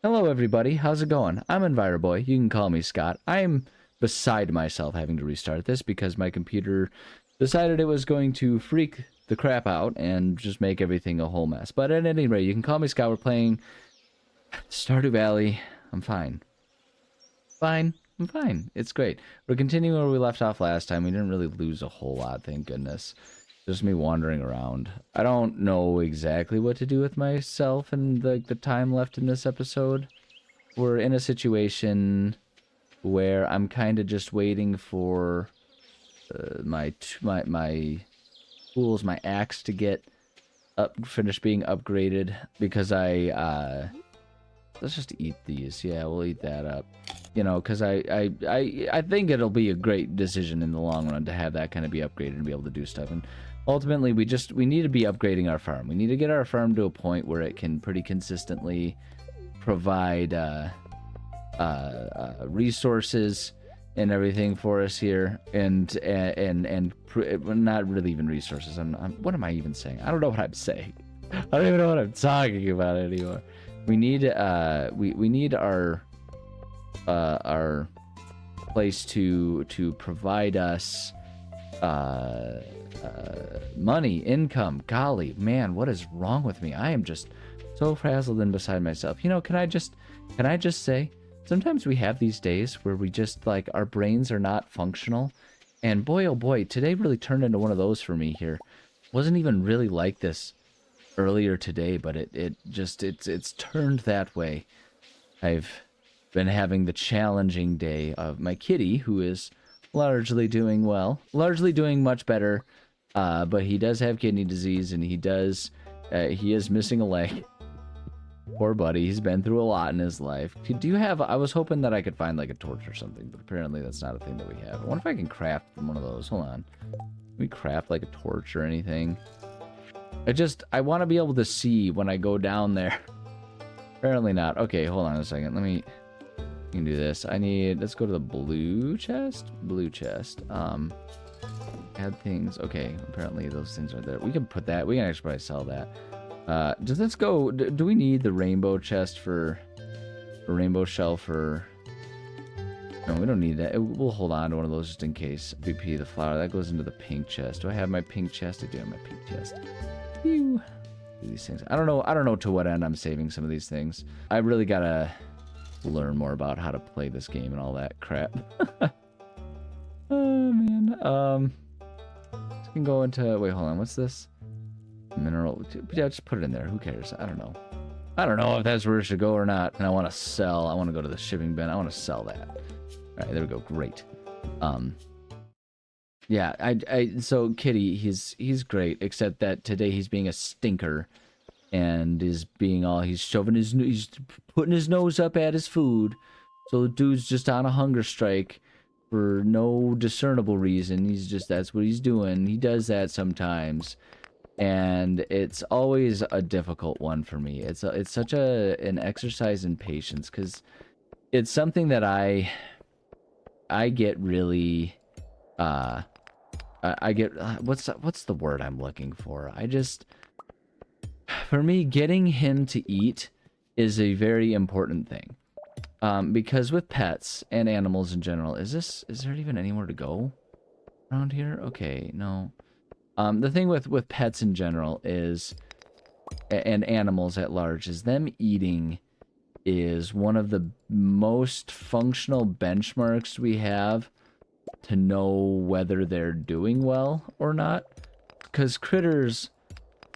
Hello everybody, how's it going? I'm EnviroBoy, you can call me Scott. I'm beside myself having to restart this because my computer decided it was going to freak the crap out and just make everything a whole mess. But at any rate, you can call me Scott. We're playing Stardew Valley. I'm fine. I'm fine. It's great. We're continuing where we left off last time. We didn't really lose a whole lot, thank goodness. Just me wandering around. I don't know exactly what to do with myself and the time left in this episode. We're in a situation where I'm kind of just waiting for my tools, my axe to get finished being upgraded because let's just eat these. Yeah, we'll eat that up. You know, because I think it'll be a great decision in the long run to have that kind of be upgraded and be able to do stuff. And ultimately, we need to be upgrading our farm. We need to get our farm to a point where it can pretty consistently provide resources and everything for us here, and not really even resources. What am I even saying? I don't know what I'm saying. I don't even know what I'm talking about anymore. We need we need our place to provide us money, income. Golly, man, what is wrong with me? I am just so frazzled and beside myself. You know, can I just say, sometimes we have these days where we just, like, our brains are not functional. And boy, oh boy, today really turned into one of those for me here. Wasn't even really like this earlier today, but it's turned that way. I've been having the challenging day of my kitty, who is largely doing well, largely doing much better, but he does have kidney disease, and he is missing a leg. Poor buddy, he's been through a lot in his life. Do you have, I was hoping that I could find like a torch or something, but apparently that's not a thing that we have. I wonder if I can craft one of those. Hold on. Can we craft like a torch or anything? I want to be able to see when I go down there. Apparently not. Okay, hold on a second. We can do this. Let's go to the blue chest. Add things. Okay, apparently those things are there. We can put that, we can actually probably sell that. Let's go, do we need the rainbow chest for rainbow shell for, no, we don't need that. We'll hold on to one of those just in case. BP, the flower, that goes into the pink chest. Do I have my pink chest? I do have my pink chest. Phew. Do these things. I don't know to what end I'm saving some of these things. I really gotta learn more about how to play this game and all that crap. Oh man. This can go into, wait, hold on, what's this? Mineral, yeah, just put it in there. Who cares? I don't know if that's where it should go or not. And I want to go to the shipping bin. I want to sell that. All right, there we go. Great. Yeah, so Kitty, he's great, except that today he's being a stinker and he's he's putting his nose up at his food. So the dude's just on a hunger strike for no discernible reason. That's what he's doing. He does that sometimes. And it's always a difficult one for me. It's such an exercise in patience, because it's something that I get really I get what's the word I'm looking for? For me, getting him to eat is a very important thing. Because with pets and animals in general, is there even anywhere to go around here? Okay, no. The thing with pets in general is, and animals at large, is them eating is one of the most functional benchmarks we have to know whether they're doing well or not. Because critters,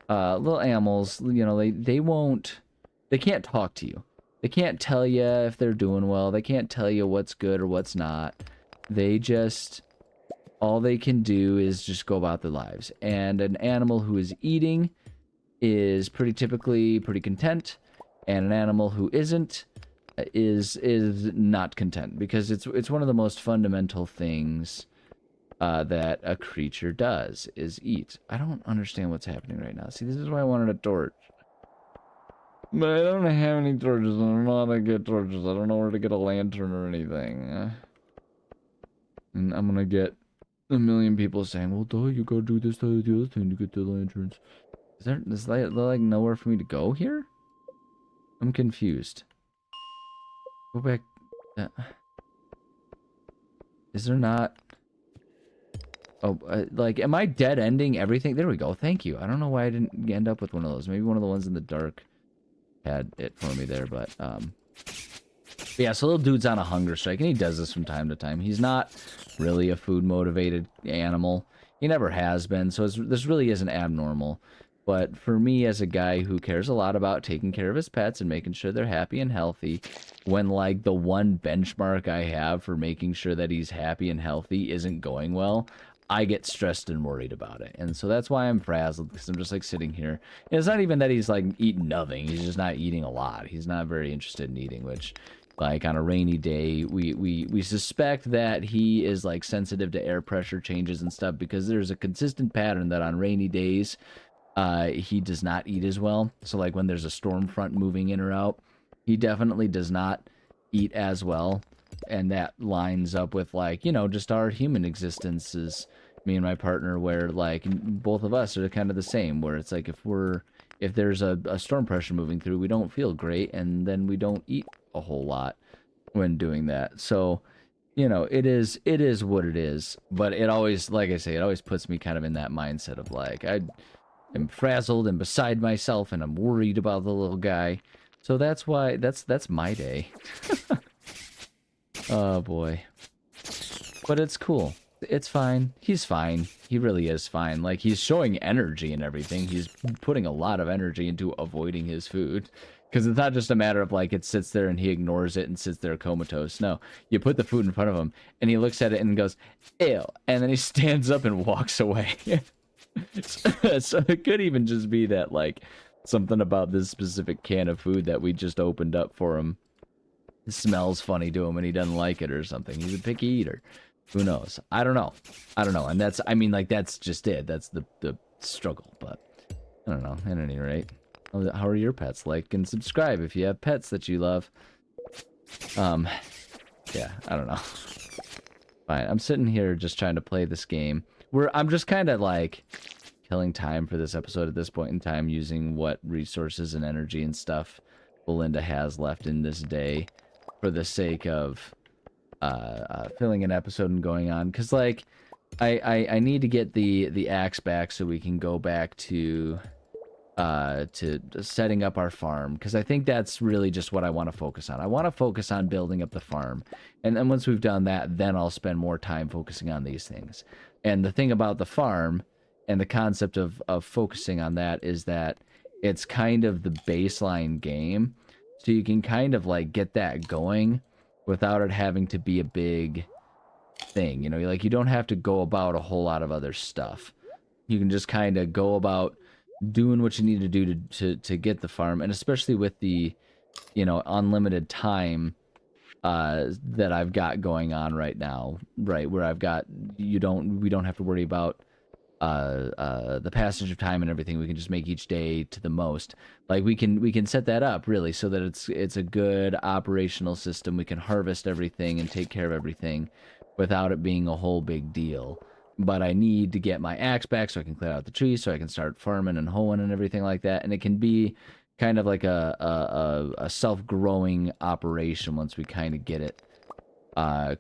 little animals, you know, they can't talk to you. They can't tell you if they're doing well. They can't tell you what's good or what's not. All they can do is just go about their lives. And an animal who is eating is typically pretty content, and an animal who isn't is not content, because it's one of the most fundamental things that a creature does, is eat. I don't understand what's happening right now. See, this is why I wanted a torch. But I don't have any torches. I don't know how to get torches. I don't know where to get a lantern or anything. And I'm gonna get a million people saying, well, duh, you go do this, the other thing to get the lanterns. Is there like nowhere for me to go here? I'm confused. Go back. Uh, is there not? Oh, like, am I dead ending everything? There we go. Thank you. I don't know why I didn't end up with one of those. Maybe one of the ones in the dark had it for me there, but yeah, so little dude's on a hunger strike, and he does this from time to time. He's not really a food-motivated animal. He never has been, so this really isn't abnormal. But for me, as a guy who cares a lot about taking care of his pets and making sure they're happy and healthy, when, like, the one benchmark I have for making sure that he's happy and healthy isn't going well, I get stressed and worried about it. And so that's why I'm frazzled, because I'm just, like, sitting here. And it's not even that he's, like, eating nothing. He's just not eating a lot. He's not very interested in eating, which... Like, on a rainy day, we suspect that he is, like, sensitive to air pressure changes and stuff, because there's a consistent pattern that on rainy days, he does not eat as well. So, like, when there's a storm front moving in or out, he definitely does not eat as well. And that lines up with, like, you know, just our human existences, me and my partner, where, like, both of us are kind of the same, where it's like if there's a storm pressure moving through, we don't feel great, and then we don't eat a whole lot when doing that. So, you know, it is what it is. But it always, like I say, it always puts me kind of in that mindset of, like, I am frazzled and beside myself, and I'm worried about the little guy. So that's why that's my day. Oh boy. But it's cool. It's fine. He's fine. He really is fine. Like, he's showing energy and everything. He's putting a lot of energy into avoiding his food. Because it's not just a matter of, like, it sits there and he ignores it and sits there comatose. No, you put the food in front of him, and he looks at it and goes, ew. And then he stands up and walks away. So it could even just be that, like, something about this specific can of food that we just opened up for him smells funny to him and he doesn't like it or something. He's a picky eater. Who knows? I don't know. And that's, I mean, like, that's just it. That's the struggle. But I don't know. At any rate, how are your pets? Like and subscribe if you have pets that you love. Yeah, I don't know. Fine. I'm sitting here just trying to play this game. I'm just kind of like killing time for this episode at this point in time, using what resources and energy and stuff Belinda has left in this day for the sake of filling an episode and going on, because, like, I need to get the axe back so we can go back to setting up our farm, because I think that's really just what I want to focus on. I want to focus on building up the farm, and then once we've done that, then I'll spend more time focusing on these things. And the thing about the farm and the concept of focusing on that is that it's kind of the baseline game, so you can kind of, like, get that going without it having to be a big thing. You know, like, you don't have to go about a whole lot of other stuff. You can just kind of go about doing what you need to do to get the farm, and especially with the, you know, unlimited time that I've got going on right now, right, where I've got, we don't have to worry about the passage of time and everything. We can just make each day to the most. Like, we can set that up really so that it's a good operational system. We can harvest everything and take care of everything without it being a whole big deal. But I need to get my axe back so I can clear out the trees, so I can start farming and hoeing and everything like that. And it can be kind of like a self-growing operation once we kind of get it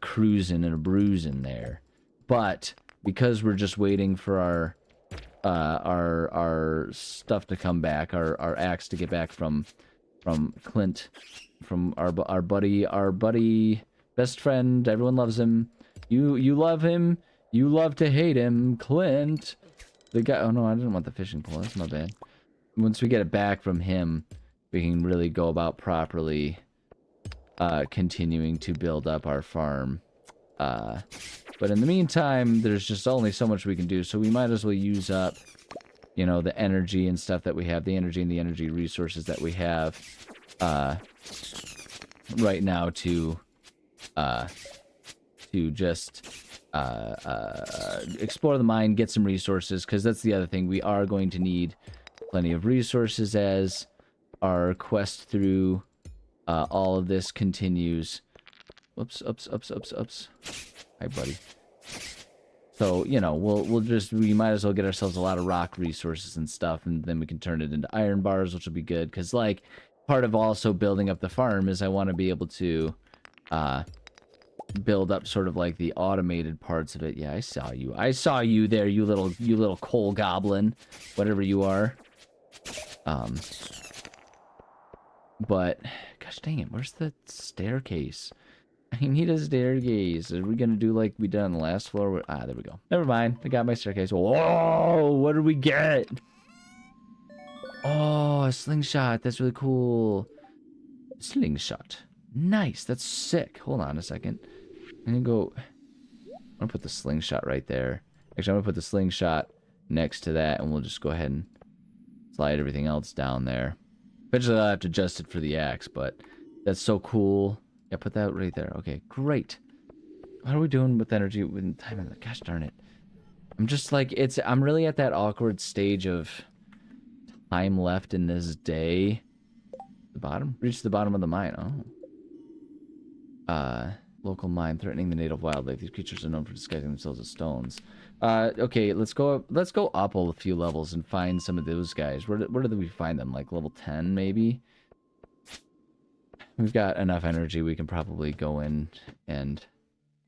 cruising and bruising there. But because we're just waiting for our stuff to come back, our axe to get back from Clint, from our buddy, best friend. Everyone loves him. You love him. You love to hate him, Clint. The guy. Oh no, I didn't want the fishing pole. That's my bad. Once we get it back from him, we can really go about properly continuing to build up our farm. But in the meantime, there's just only so much we can do, so we might as well use up, you know, the energy and stuff that we have, the energy and the energy resources that we have right now to just explore the mine, get some resources, because that's the other thing. We are going to need plenty of resources as our quest through all of this continues. Oops. Hi, buddy. So, you know, we might as well get ourselves a lot of rock resources and stuff, and then we can turn it into iron bars, which will be good, because, like, part of also building up the farm is I want to be able to build up sort of like the automated parts of it. Yeah, I saw you. I saw you there, you little coal goblin, whatever you are. But gosh dang it, where's the staircase? I need a staircase. Are we gonna do like we did on the last floor? Ah, there we go. Never mind. I got my staircase. Whoa! What did we get? Oh, a slingshot. That's really cool. Slingshot. Nice. That's sick. Hold on a second. I'm gonna go. I'm gonna put the slingshot right there. Actually, I'm gonna put the slingshot next to that, and we'll just go ahead and slide everything else down there. Eventually, I'll have to adjust it for the axe, but that's so cool. Yeah, put that right there. Okay, great. How are we doing with energy? With time? Gosh darn it. I'm just like, I'm really at that awkward stage of time left in this day. The bottom? Reach the bottom of the mine. Oh. Local mine threatening the native wildlife. These creatures are known for disguising themselves as stones. Okay, let's go up a few levels and find some of those guys. Where did we find them? Like level 10 maybe? We've got enough energy, we can probably go in and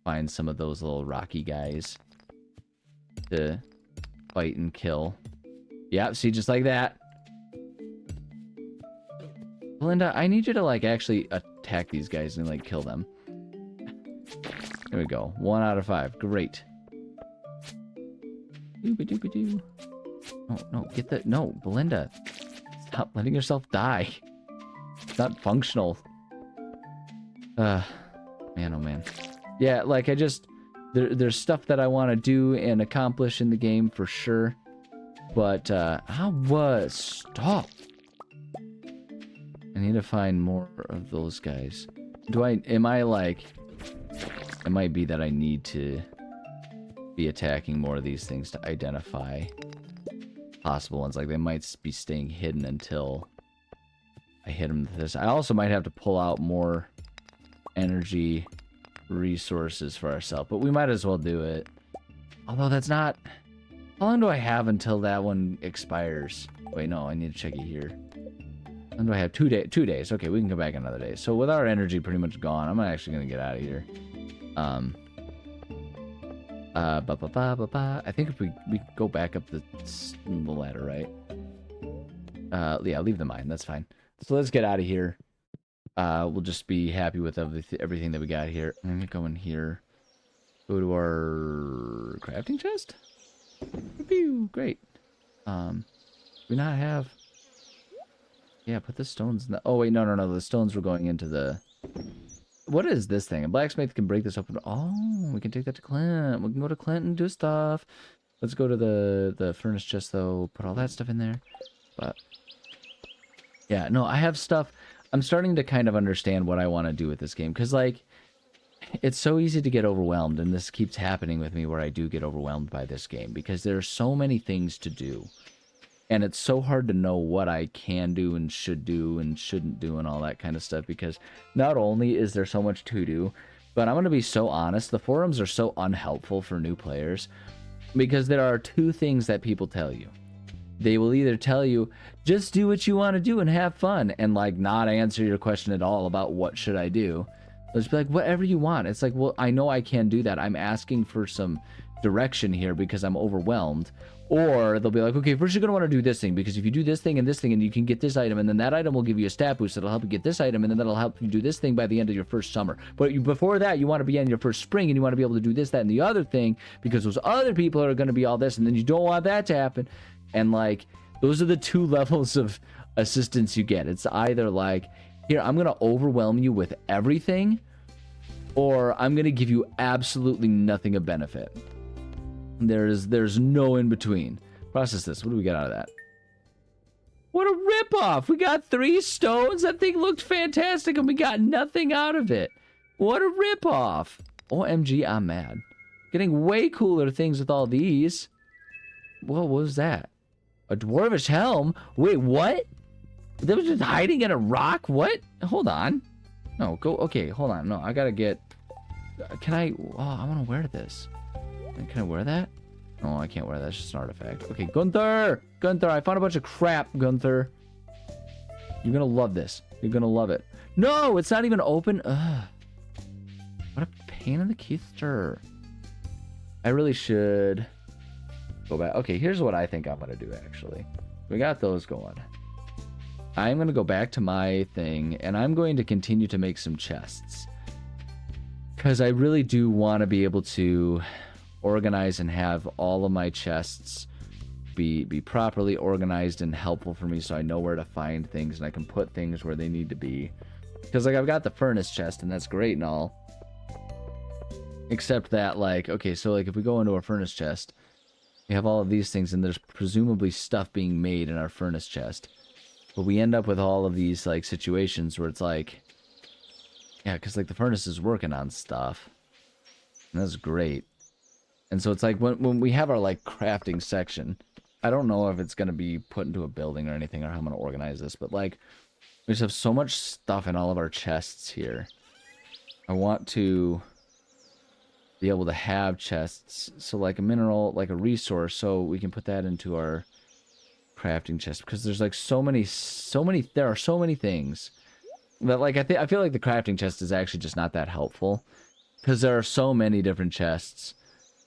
find some of those little rocky guys to fight and kill. Yeah, see, just like that. Belinda, I need you to like actually attack these guys and like kill them. There we go. 1 out of 5. Great. Doobie-doobie-doo. Oh, no, get the... No, Belinda. Stop letting yourself die. It's not functional. Man, oh man. Yeah, like I just... There's stuff that I want to do and accomplish in the game for sure. But, Stop! I need to find more of those guys. Am I like... It might be that I need to be attacking more of these things to identify possible ones. Like, they might be staying hidden until I hit them with this. I also might have to pull out more energy resources for ourselves, but we might as well do it. Although that's not... How long do I have until that one expires? Wait, no, I need to check it here. How long do I have? 2 days. 2 days. Okay, we can come back another day. So with our energy pretty much gone, I'm actually going to get out of here. I think if we go back up the ladder, right? Yeah, leave the mine. That's fine. So let's get out of here. We'll just be happy with everything that we got here. I'm gonna go in here. Go to our crafting chest. Pew, great. Do we not have... Yeah, put the stones in the... Oh, wait, no. The stones were going into the... What is this thing? A blacksmith can break this open. Oh, we can take that to Clint. We can go to Clint and do stuff. Let's go to the furnace chest, though. Put all that stuff in there. But... Yeah, no, I have stuff... I'm starting to kind of understand what I want to do with this game. Because, like... It's so easy to get overwhelmed. And this keeps happening with me where I do get overwhelmed by this game. Because there are so many things to do. And it's so hard to know what I can do and shouldn't do and all that kind of stuff, because not only is there so much to do, but I'm going to be so honest, the forums are so unhelpful for new players, because there are two things that people tell you. They will either tell you, just do what you want to do and have fun, and like not answer your question at all about what should I do. They'll just be like, whatever you want. It's like, well, I know I can do that. I'm asking for some direction here because I'm overwhelmed. Or they'll be like, okay, first you're going to want to do this thing, because if you do this thing and you can get this item, and then that item will give you a stat boost that'll help you get this item, and then that'll help you do this thing by the end of your first summer. But before that, you want to be in your first spring, and you want to be able to do this, that, and the other thing, because those other people are going to be all this, and then you don't want that to happen. And like, those are the two levels of assistance you get. It's either like, here, I'm going to overwhelm you with everything, or I'm going to give you absolutely nothing of benefit. There's no in between. Process this. What do we get out of that? What a ripoff! We got 3 stones. That thing looked fantastic, and we got nothing out of it. What a ripoff! OMG, I'm mad. Getting way cooler things with all these. What was that? A dwarvish helm? Wait, what? That was just hiding in a rock? What? Hold on. No, go. Okay, hold on. No, I gotta get. Can I? Oh, I want to wear this. Can I wear that? Oh, I can't wear that. It's just an artifact. Okay, Gunther! Gunther, I found a bunch of crap, Gunther. You're gonna love this. You're gonna love it. No, it's not even open. Ugh. What a pain in the keister. I really should go back. Okay, here's what I think I'm gonna do, actually. We got those going. I'm gonna go back to my thing, and I'm going to continue to make some chests. Because I really do want to be able to organize and have all of my chests be properly organized and helpful for me, so I know where to find things and I can put things where they need to be. Because, like, I've got the furnace chest, and that's great and all. Except that, like, okay, so, like, if we go into our furnace chest, we have all of these things, and there's presumably stuff being made in our furnace chest. But we end up with all of these, like, situations where it's like, yeah, because, like, the furnace is working on stuff. And that's great. And so it's like, when we have our, like, crafting section, I don't know if it's going to be put into a building or anything, or how I'm going to organize this, but, like, we just have so much stuff in all of our chests here. I want to be able to have chests, so, like, a mineral, like a resource, so we can put that into our crafting chest, because there's, like, there are so many things that, like, I feel like the crafting chest is actually just not that helpful, because there are so many different chests.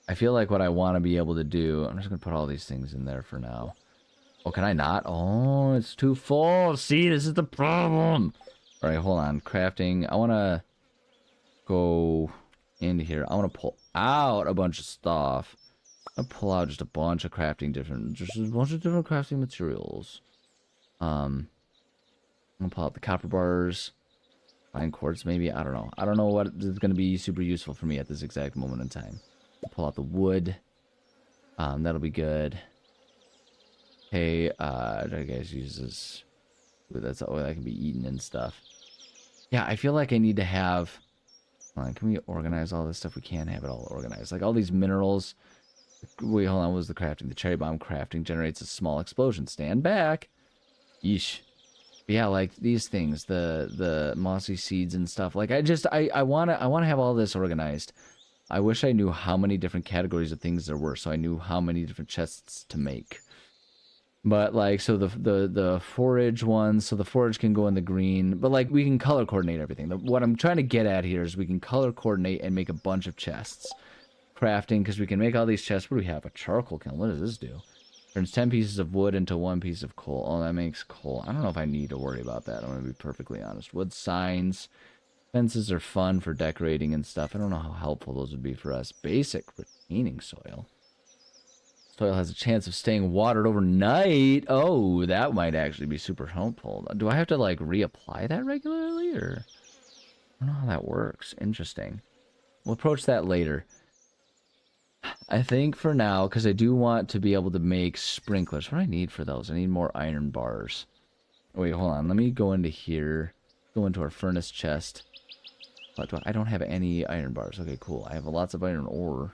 I feel like what I want to be able to do, I'm just going to put all these things in there for now. Oh, can I not? Oh, it's too full. See, this is the problem. All right, hold on. Crafting. I want to go into here. I want to pull out a bunch of stuff. I'll pull out just a bunch of crafting crafting materials. I'm going to pull out the copper bars. Fine quartz, maybe. I don't know. I don't know what is going to be super useful for me at this exact moment in time. Pull out the wood. That'll be good. Hey, I guess uses. That's all that can be eaten and stuff. Yeah, I feel like I need to have. Hold on, can we organize all this stuff? We can't have it all organized. Like all these minerals. Wait, hold on. What was the crafting? The cherry bomb crafting generates a small explosion. Stand back. Yeesh. But yeah, like these things, the mossy seeds and stuff. Like I wanna have all this organized. I wish I knew how many different categories of things there were, so I knew how many different chests to make. But like, so the forage ones, so the forage can go in the green, but like we can color coordinate everything. What I'm trying to get at here is we can color coordinate and make a bunch of chests. Crafting, because we can make all these chests. What do we have? A charcoal kiln. What does this do? Turns 10 pieces of wood into 1 piece of coal. Oh, that makes coal. I don't know if I need to worry about that. I'm going to be perfectly honest. Wood signs. Fences are fun for decorating and stuff. I don't know how helpful those would be for us. Basic retaining soil. Soil has a chance of staying watered overnight. Oh, that might actually be super helpful. Do I have to, like, reapply that regularly, or? I don't know how that works. Interesting. We'll approach that later. I think for now, because I do want to be able to make sprinklers. What do I need for those? I need more iron bars. Oh, wait, hold on. Let me go into here. Go into our furnace chest. I don't have any iron bars. Okay, cool. I have lots of iron ore.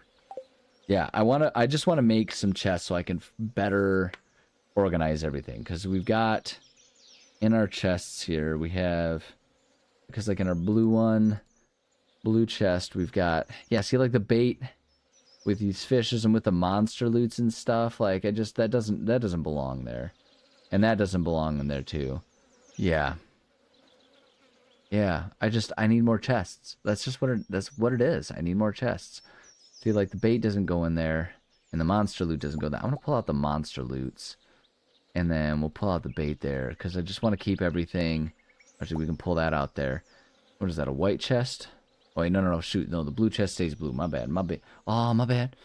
Yeah, I just want to make some chests so I can better organize everything. Because we've got, in our chests here, we have, because like in our blue chest, we've got, yeah, see like the bait with these fishes and with the monster loots and stuff. Like, that doesn't belong there. And that doesn't belong in there too. Yeah. Yeah, I need more chests. That's what it is. I need more chests. See, like, the bait doesn't go in there, and the monster loot doesn't go there. I'm going to pull out the monster loots, and then we'll pull out the bait there, because I just want to keep everything. Actually, we can pull that out there. What is that, a white chest? Oh, wait, no, shoot. No, the blue chest stays blue. My bad. Oh, my bad.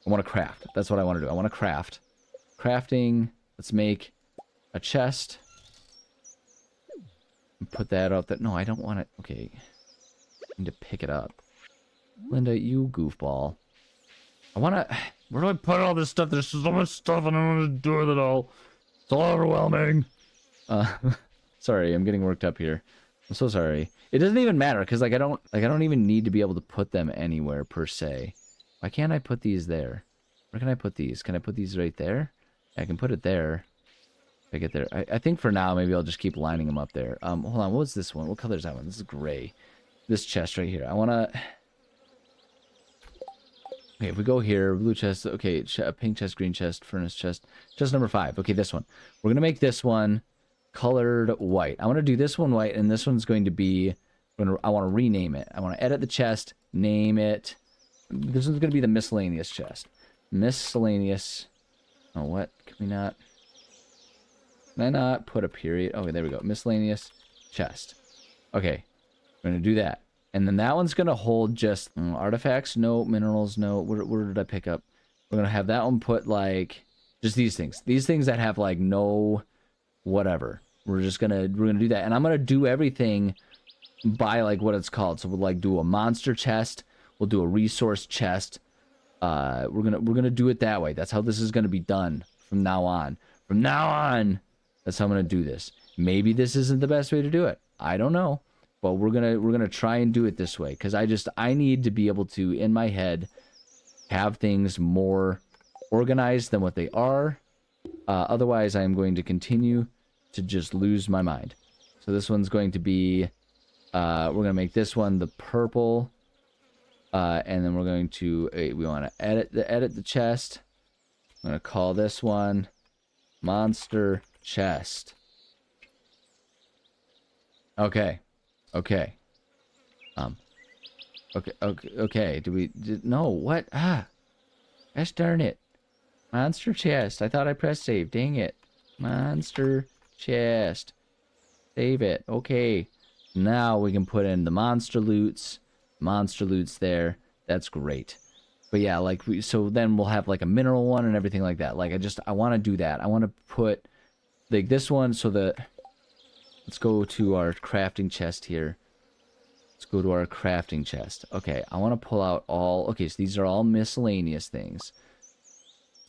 I want to craft. That's what I want to do. I want to craft. Crafting. Let's make a chest. Put that out there. No, I don't want it. Okay. I need to pick it up. Linda, you goofball. I want to... Where do I put all this stuff? There's so much stuff and I don't want to do with it all. It's all overwhelming. Sorry, I'm getting worked up here. I'm so sorry. It doesn't even matter because I don't even need to be able to put them anywhere per se. Why can't I put these there? Where can I put these? Can I put these right there? I can put it there. I get there. I think for now, maybe I'll just keep lining them up there. Hold on. What was this one? What color is that one? This is gray. This chest right here. I want to... Okay, if we go here, blue chest. Okay, pink chest, green chest, furnace chest. Chest number 5. Okay, this one. We're going to make this one colored white. I want to do this one white, and this one's going to be, I want to rename it. I want to edit the chest, name it. This one's going to be the miscellaneous chest. Miscellaneous. Oh, what? Can we not? Can I not put a period? Okay, there we go. Miscellaneous chest. Okay, we're going to do that. And then that one's going to hold just artifacts, no. Minerals, no. Where did I pick up? We're going to have that one put, like, just these things. These things that have, like, no whatever. We're going to do that. And I'm going to do everything by, like, what it's called. So we'll, like, do a monster chest. We'll do a resource chest. We're gonna do it that way. That's how this is going to be done from now on. From now on, that's how I'm going to do this. Maybe this isn't the best way to do it. I don't know. But we're gonna try and do it this way, because I need to be able to, in my head, have things more organized than what they are. Otherwise, I am going to continue to just lose my mind. So this one's going to be, we're gonna make this one the purple, and then we're going to we want to edit the chest. I'm gonna call this one monster chest. Okay. Okay. Okay. No, what? Gosh darn it. Monster chest. I thought I pressed save. Dang it. Monster chest. Save it. Okay. Now we can put in the monster loots. Monster loots there. That's great. But yeah, like so then we'll have like a mineral one and everything like that. Like I want to do that. I want to put like this one so that let's go to our crafting chest here. Let's go to our crafting chest. Okay, I want to pull out all... Okay, so these are all miscellaneous things.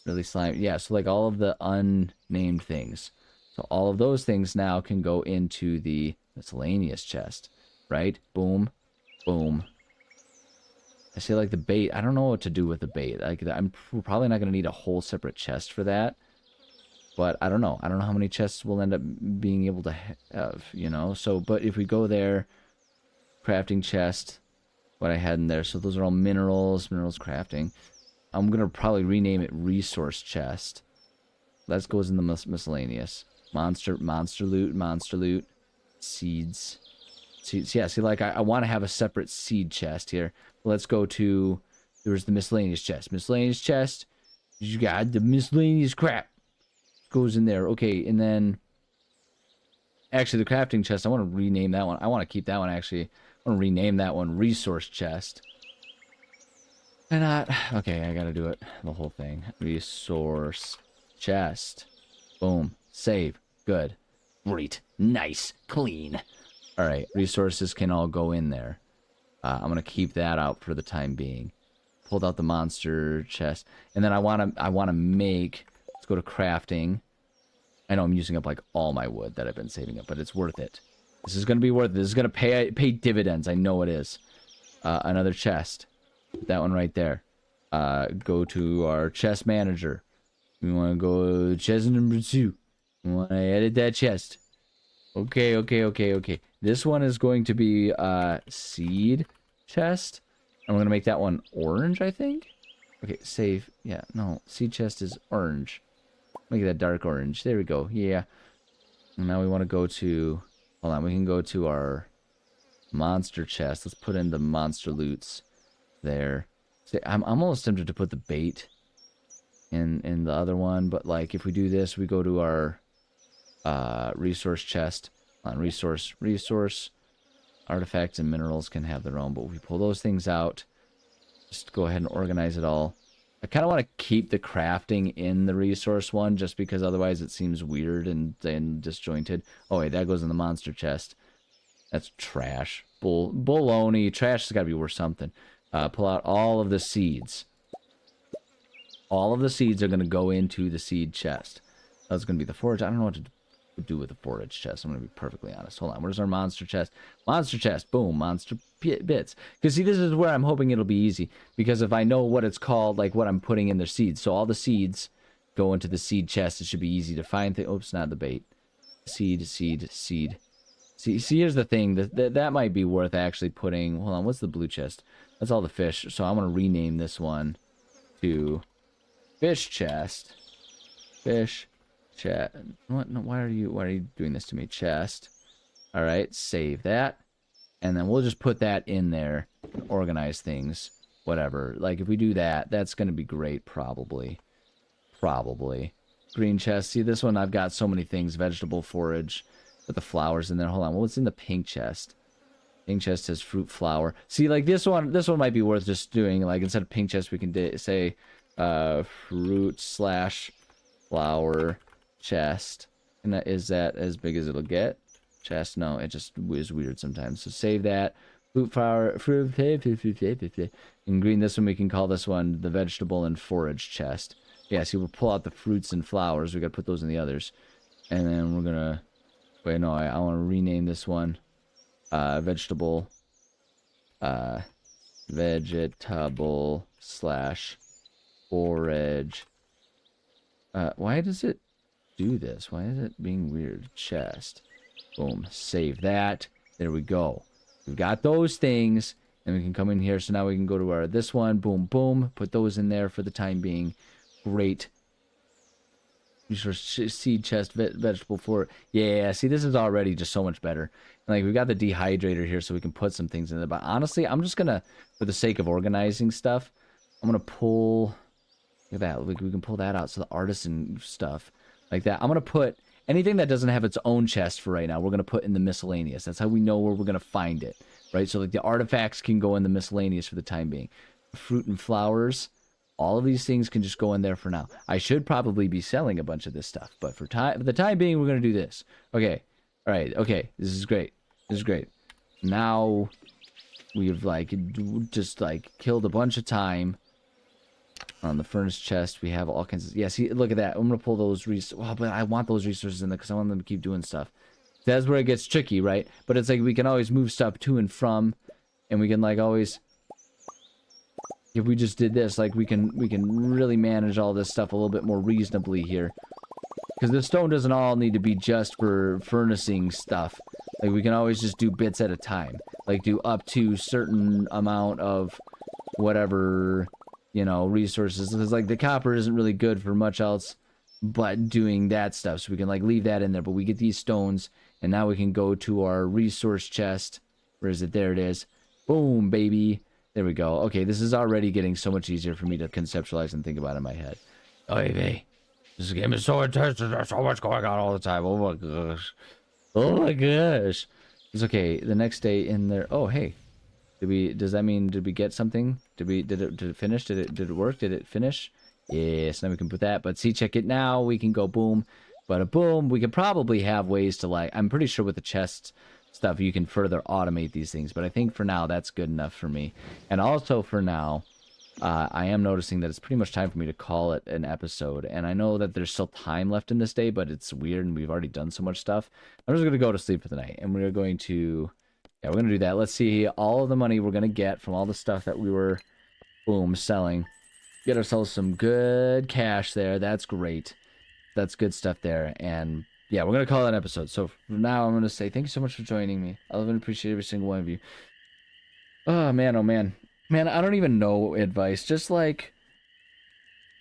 Really slime. Yeah, so like all of the unnamed things. So all of those things now can go into the miscellaneous chest. Right? Boom. Boom. I say like the bait. I don't know what to do with the bait. Like I'm probably not going to need a whole separate chest for that. But I don't know. I don't know how many chests we'll end up being able to have, you know. So, but if we go there, crafting chest, what I had in there. So those are all minerals crafting. I'm going to probably rename it resource chest. That goes in the miscellaneous. Monster loot, seeds. Yeah, see, like I want to have a separate seed chest here. Let's go to, there's the miscellaneous chest. Miscellaneous chest, you got the miscellaneous crap. Goes in there. Okay, and then actually the crafting chest, I want to rename that one. I want to keep that one actually. I want to rename that one resource chest. And not okay, I gotta do it. The whole thing. Resource chest. Boom. Save. Good. Great. Nice. Clean. Alright, resources can all go in there. I'm gonna keep that out for the time being. Pulled out the monster chest. And then I wanna make, let's go to crafting. I know I'm using up like all my wood that I've been saving up, but it's worth it. This is going to be worth it. This is going to pay dividends. I know it is. Another chest. That one right there. Go to our chest manager. We want to go to chest number 2. We want to edit that chest. Okay. This one is going to be seed chest. And we're going to make that one orange, I think. Okay, save. Yeah, no. Seed chest is orange. Make that dark orange. There we go. Yeah. And now we want to go to... Hold on. We can go to our monster chest. Let's put in the monster loots there. See, I'm almost tempted to put the bait in the other one. But, like, if we do this, we go to our resource chest. On resource. Artifacts and minerals can have their own. But if we pull those things out, just go ahead and organize it all. I kind of want to keep the crafting in the resource one, just because otherwise it seems weird and disjointed. Oh, wait, that goes in the monster chest. That's trash. Baloney. Trash has got to be worth something. Pull out all of the seeds. All of the seeds are going to go into the seed chest. That's going to be the forage. I don't know what to do with the forage chest. I'm going to be perfectly honest. Hold on. Where's our monster chest? Monster chest. Boom. Monster bits. Because see, this is where I'm hoping it'll be easy. Because if I know what it's called, like what I'm putting in their seeds. So all the seeds go into the seed chest. It should be easy to find. Oops, not the bait. Seed. See, here's the thing. That might be worth actually putting... Hold on. What's the blue chest? That's all the fish. So I'm going to rename this one to fish chest. Fish Chat. What? No, why are you doing this to me? Chest. All right, save that. And then we'll just put that in there and organize things. Whatever. Like, if we do that, that's going to be great, probably. Probably. Green chest. See, this one I've got so many things. Vegetable forage. Put the flowers in there. Hold on. What's in the pink chest? Pink chest has fruit flower. See, like, this one might be worth just doing. Like, instead of pink chest, we can say fruit slash flower chest. And is that as big as it'll get? Chest? No, it just is weird sometimes. So save that. Fruit flower. In green, this one, we can call this one the vegetable and forage chest. Yeah, see, we'll pull out the fruits and flowers. We got to put those in the others. And then we're going to... Wait, no, I want to rename this one. Vegetable slash forage. Why does it do this? Why is it being weird? Chest. Boom. Save that. There we go. We've got those things, and we can come in here. So now we can go to our this one. Boom, boom. Put those in there for the time being. Great. Resource seed chest, vegetable for yeah. See, this is already just so much better. Like, we've got the dehydrator here, so we can put some things in there. But honestly, I'm just gonna, for the sake of organizing stuff, I'm gonna pull. Look at that. We can pull that out. So the artisan stuff, like that. I'm gonna put anything that doesn't have its own chest for right now. We're gonna put in the miscellaneous. That's how we know where we're gonna find it, right? So like the artifacts can go in the miscellaneous for the time being. Fruit and flowers. All of these things can just go in there for now. I should probably be selling a bunch of this stuff, but for the time being, we're going to do this. Okay. All right. Okay. This is great. This is great. Now we've like just like killed a bunch of time on the furnace chest. We have all kinds of, yeah, see, look at that. I'm going to pull those resources. Oh, but I want those resources in there because I want them to keep doing stuff. That's where it gets tricky, right? But it's like we can always move stuff to and from, and we can like always... If we just did this, like, we can really manage all this stuff a little bit more reasonably here. Because the stone doesn't all need to be just for furnacing stuff. Like, we can always just do bits at a time. Like, do up to certain amount of whatever, you know, resources. Because, like, the copper isn't really good for much else but doing that stuff. So we can, like, leave that in there. But we get these stones, and now we can go to our resource chest. Where is it? There it is. Boom, baby. There we go. Okay, this is already getting so much easier for me to conceptualize and think about in my head. Oh, hey, this game is so intense. There's so much going on all the time. Oh, my gosh. Oh, my gosh. It's okay. The next day in there... Oh, hey. Does that mean, did we get something? Did it finish? Did it work? Did it finish? Yes, now we can put that. But see, check it now. We can go boom. Bada boom. We could probably have ways to, like... I'm pretty sure with the chests... stuff you can further automate these things, but I think for now that's good enough for me. And also for now, I am noticing that it's pretty much time for me to call it an episode, and I know that there's still time left in this day, but it's weird and we've already done so much stuff. I'm just going to go to sleep for the night, and we're going to do that. Let's see all of the money we're going to get from all the stuff that we were boom selling. Get ourselves some good cash there. That's great. That's good stuff there. And yeah, we're going to call it an episode. So from now, I'm going to say thank you so much for joining me. I love and appreciate every single one of you. Oh, man. Oh, man. Man, I don't even know advice. Just, like,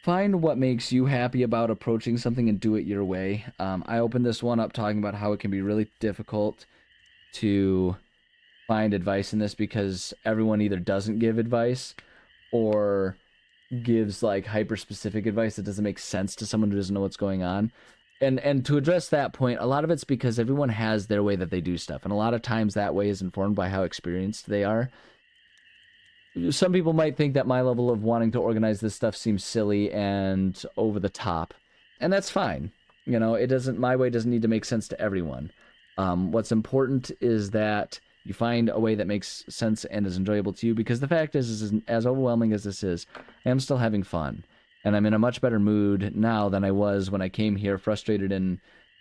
find what makes you happy about approaching something and do it your way. I opened this one up talking about how it can be really difficult to find advice in this because everyone either doesn't give advice or gives, like, hyper-specific advice that doesn't make sense to someone who doesn't know what's going on. And to address that point, a lot of it's because everyone has their way that they do stuff. And a lot of times that way is informed by how experienced they are. Some people might think that my level of wanting to organize this stuff seems silly and over the top. And that's fine. You know, my way doesn't need to make sense to everyone. What's important is that you find a way that makes sense and is enjoyable to you. Because the fact is as overwhelming as this is, I am still having fun. And I'm in a much better mood now than I was when I came here, frustrated and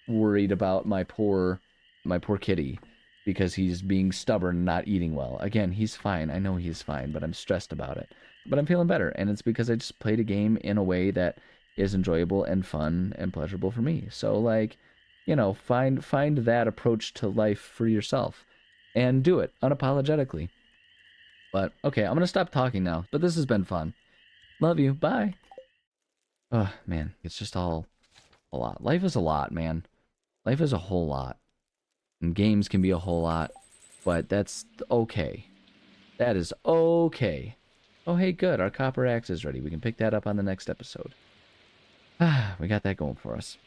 worried about my poor kitty, because he's being stubborn and not eating well. Again, he's fine. I know he's fine, but I'm stressed about it. But I'm feeling better, and it's because I just played a game in a way that is enjoyable and fun and pleasurable for me. So, like, you know, find that approach to life for yourself, and do it unapologetically. But okay, I'm gonna stop talking now. But this has been fun. Love you. Bye. Oh, man, it's just all A lot. Life is a lot, man. Life is a whole lot. And games can be a whole lot. But that's okay. That is okay. Oh, hey, good. Our copper axe is ready. We can pick that up on the next episode. Ah, we got that going for us.